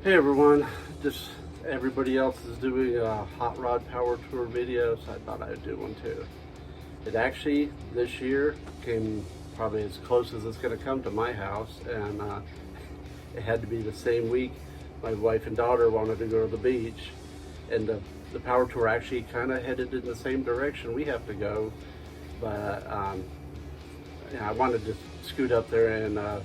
Hey everyone, just everybody else is doing a hot rod power tour video, so I thought I'd do one too. It actually, this year, came probably as close as it's going to come to my house, and it had to be the same week my wife and daughter wanted to go to the beach, and the power tour actually kind of headed in the same direction we have to go, but I wanted to scoot up there and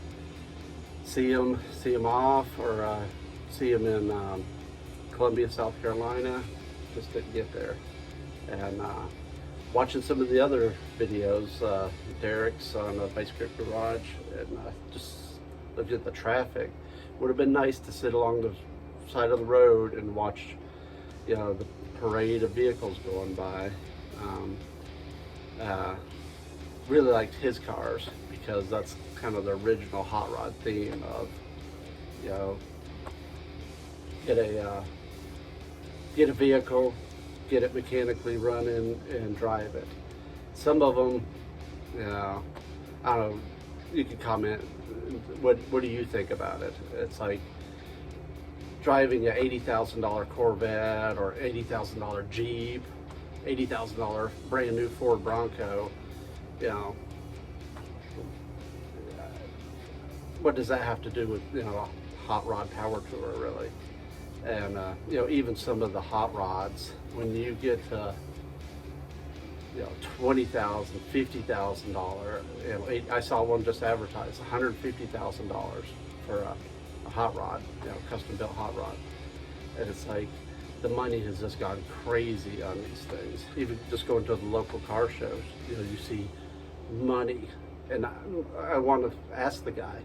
see them off, or see them in Columbia, South Carolina. Just didn't get there. And watching some of the other videos, Derek's on the Vice Grip Garage, and just looking at the traffic, would have been nice to sit along the side of the road and watch, the parade of vehicles going by. Really liked his cars because that's kind of the original hot rod theme of, get a vehicle, get it mechanically running, and drive it. Some of them, I don't know, you can comment, what do you think about it? It's like driving an $80,000 Corvette or $80,000 Jeep, $80,000 brand new Ford Bronco, what does that have to do with, a hot rod power tour, really? And even some of the hot rods, when you get to $20,000, $50,000, I saw one just advertised $150,000 for a hot rod, custom built hot rod, and it's like the money has just gone crazy on these things. Even just going to the local car shows, you see money, and I want to ask the guy,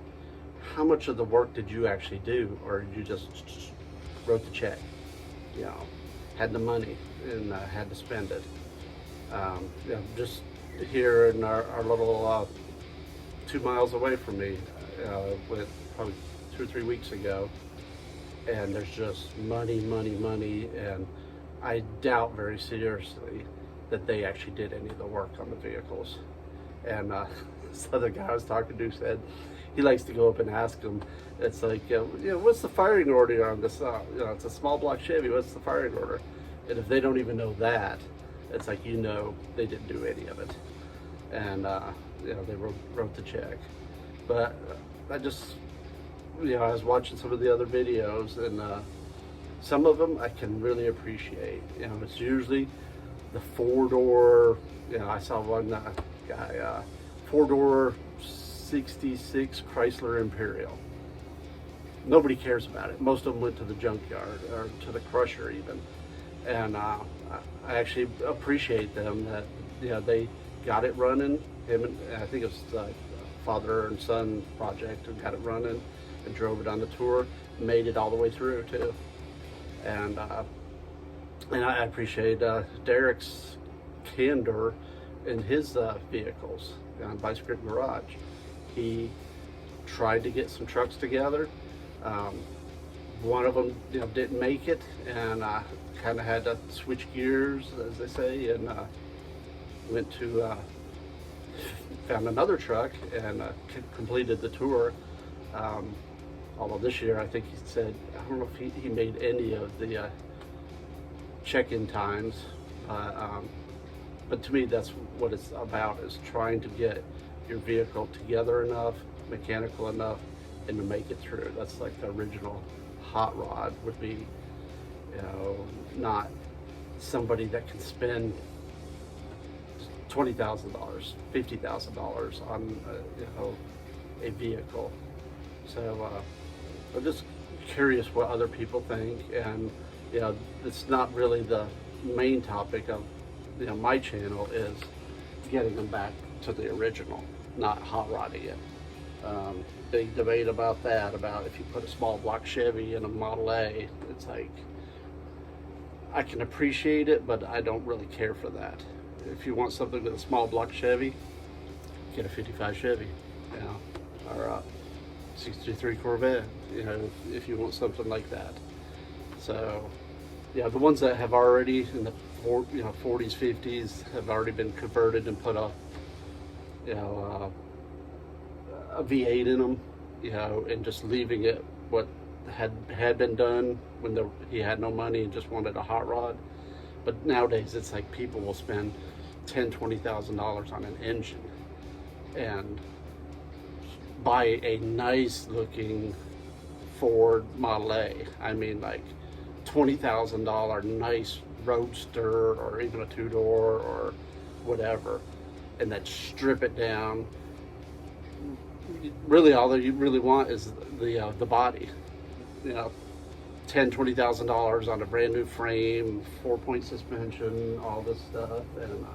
how much of the work did you actually do, or did you just wrote the check, had the money and had to spend it? Just here in our little 2 miles away from me, went probably 2 or 3 weeks ago, and there's just money, and I doubt very seriously that they actually did any of the work on the vehicles. And this other guy I was talking to said he likes to go up and ask them. It's like, what's the firing order on this? It's a small block Chevy. What's the firing order? And if they don't even know that, it's like, they didn't do any of it. And they wrote the check. But I just, I was watching some of the other videos, and some of them I can really appreciate. It's usually the 4-door. I saw one guy, 4-door 66 Chrysler Imperial. Nobody cares about it. Most of them went to the junkyard or to the crusher even. And I actually appreciate them that they got it running. Him and I think it was the father and son project who got it running and drove it on the tour, made it all the way through too. And I appreciate Derek's candor in his vehicles on Vice Grip Garage. He tried to get some trucks together. One of them, didn't make it, and kind of had to switch gears, as they say, and went to found another truck and completed the tour. Although this year, I think he said, I don't know if he made any of the check-in times, but to me, that's what it's about, is trying to get your vehicle together enough, mechanical enough, and to make it through. That's like the original hot rod would be, not somebody that can spend $20,000, $50,000 on, a vehicle. So I'm just curious what other people think, and it's not really the main topic of my channel, is getting them back to the original, not hot rodding it. Big debate about that, about if you put a small block Chevy in a Model A. It's like, I can appreciate it, but I don't really care for that. If you want something with a small block Chevy, get a 55 Chevy, or a 63 Corvette, if you want something like that. So, the ones that have already in the 40s, 50s have already been converted and put a V8 in them, and just leaving it what had been done when he had no money and just wanted a hot rod. But nowadays it's like people will spend $10,000-$20,000 on an engine and buy a nice looking Ford Model A. I mean, like $20,000 nice roadster or even a two-door or whatever, and then strip it down. Really, all you really want is the body. You know, $10,000-$20,000 on a brand new frame, 4-point suspension, all this stuff, and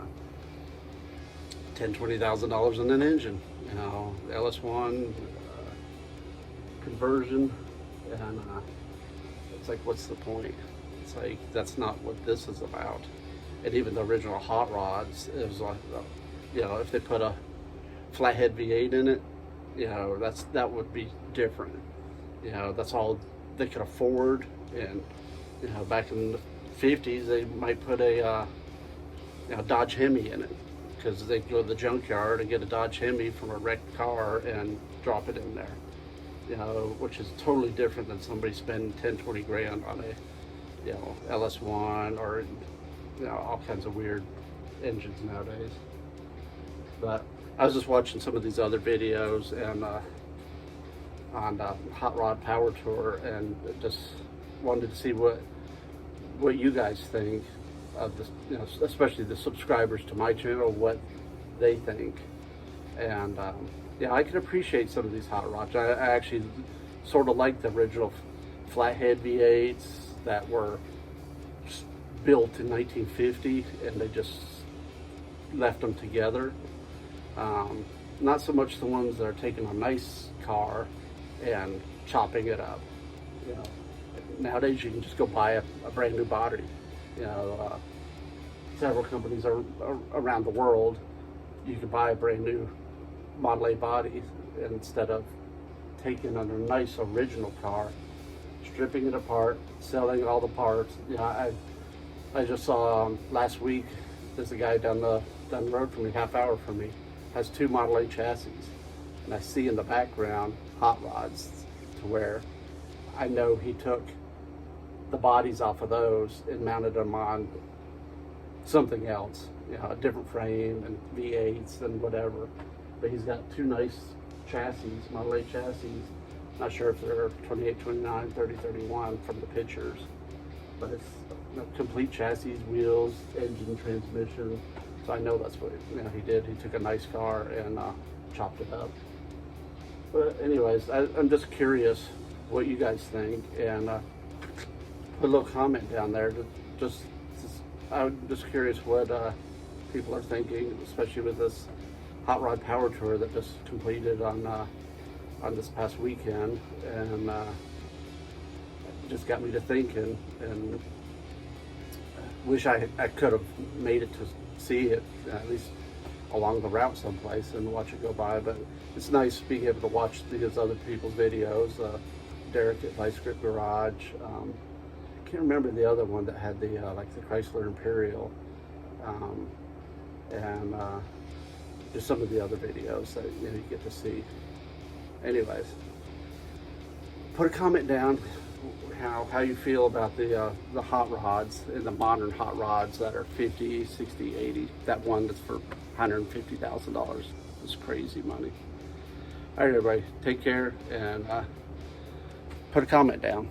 $10,000-$20,000 on an engine. You know, LS1 conversion, and it's like, what's the point? It's like, that's not what this is about. And even the original hot rods, it was like, you know, if they put a flathead V8 in it, you know, that would be different. You know, that's all they could afford. And you know, back in the 50s, they might put a you know, Dodge Hemi in it, because they go to the junkyard and get a Dodge Hemi from a wrecked car and drop it in there. You know, which is totally different than somebody spending 10-20 grand on a, you know, LS1 or, you know, all kinds of weird engines nowadays. But I was just watching some of these other videos and on Hot Rod Power Tour, and just wanted to see what you guys think of this, you know, especially the subscribers to my channel, what they think. And yeah, I can appreciate some of these hot rods. I actually sort of like the original flathead V8s that were built in 1950, and they just left them together. Not so much the ones that are taking a nice car and chopping it up. You know, nowadays you can just go buy a brand new body. You know, several companies are around the world, you can buy a brand new Model A body instead of taking a nice original car, stripping it apart, selling all the parts. You know, I just saw last week, there's a guy down the road from me, half hour from me, has 2 Model A chassis, and I see in the background hot rods, to where I know he took the bodies off of those and mounted them on something else, you know, a different frame and V8s and whatever. But he's got 2 nice chassis, Model A chassis. Not sure if they're 28, 29, 30, 31 from the pictures, but it's, you know, complete chassis, wheels, engine, transmission. So I know that's what, you know, he did. He took a nice car and chopped it up. But anyways, I'm just curious what you guys think, and put a little comment down there. I'm just curious what people are thinking, especially with this Hot Rod Power Tour that just completed on this past weekend, and it just got me to thinking, and wish I could have made it to see it, at least along the route someplace, and watch it go by. But it's nice being able to watch these other people's videos. Derek at Vice Grip Garage. I can't remember the other one that had the like the Chrysler Imperial, and just some of the other videos that, you know, you get to see. Anyways, put a comment down how you feel about the hot rods and the modern hot rods that are 50, 60, 80. That one that's for $150,000 is crazy money. All right, everybody, take care, and put a comment down.